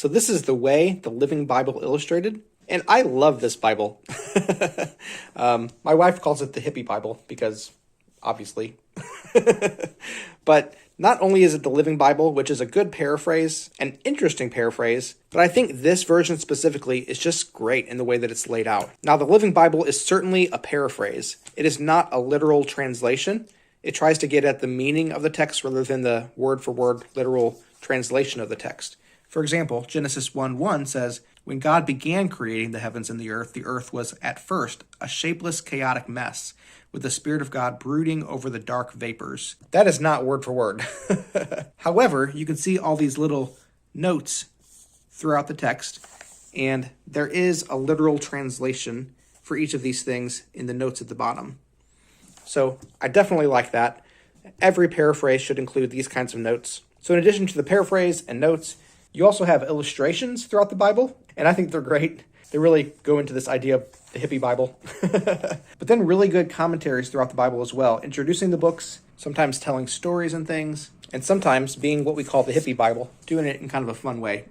So this is the Way, the Living Bible Illustrated. And I love this Bible. My wife calls it the hippie Bible because, obviously. But not only is it the Living Bible, which is a good paraphrase, an interesting paraphrase, but I think this version specifically is just great in the way that it's laid out. Now, the Living Bible is certainly a paraphrase. It is not a literal translation. It tries to get at the meaning of the text rather than the word-for-word literal translation of the text. For example, Genesis 1:1 says, "When God began creating the heavens and the earth was at first a shapeless, chaotic mess, with the Spirit of God brooding over the dark vapors." That is not word for word. However, you can see all these little notes throughout the text, and there is a literal translation for each of these things in the notes at the bottom. So I definitely like that. Every paraphrase should include these kinds of notes. So in addition to the paraphrase and notes, you also have illustrations throughout the Bible, and I think they're great. They really go into this idea of the hippie Bible. But then really good commentaries throughout the Bible as well, introducing the books, sometimes telling stories and things, and sometimes being what we call the hippie Bible, doing it in kind of a fun way.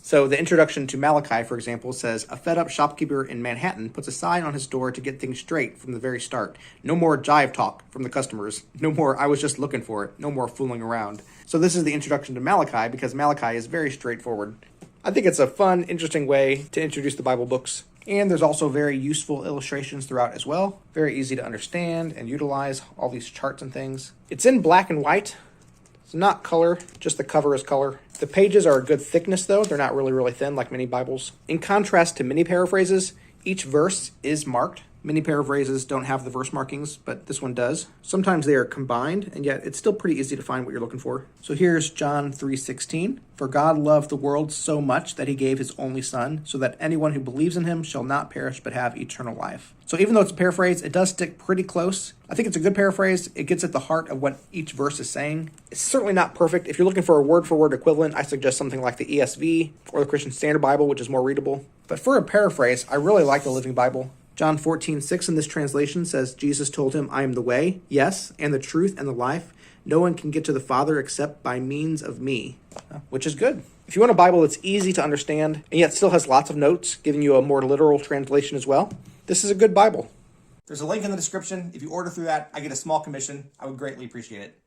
So the introduction to Malachi, for example, says, "A fed-up shopkeeper in Manhattan puts a sign on his door to get things straight from the very start. No more jive talk from the customers. No more, I was just looking for it. No more fooling around." So this is the introduction to Malachi because Malachi is very straightforward. I think it's a fun, interesting way to introduce the Bible books. And there's also very useful illustrations throughout as well. Very easy to understand and utilize all these charts and things. It's in black and white. It's not color, just the cover is color. The pages are a good thickness though. They're not really, really thin like many Bibles. In contrast to many paraphrases, each verse is marked. Many paraphrases don't have the verse markings, but this one does. Sometimes they are combined, and yet it's still pretty easy to find what you're looking for. So here's John 3:16. "For God loved the world so much that he gave his only son, so that anyone who believes in him shall not perish but have eternal life." So even though it's a paraphrase, it does stick pretty close. I think it's a good paraphrase. It gets at the heart of what each verse is saying. It's certainly not perfect. If you're looking for a word-for-word equivalent, I suggest something like the ESV or the Christian Standard Bible, which is more readable. But for a paraphrase, I really like the Living Bible. John 14:6 in this translation says, "Jesus told him, 'I am the way, yes, and the truth and the life. No one can get to the Father except by means of me,'" which is good. If you want a Bible that's easy to understand and yet still has lots of notes, giving you a more literal translation as well, this is a good Bible. There's a link in the description. If you order through that, I get a small commission. I would greatly appreciate it.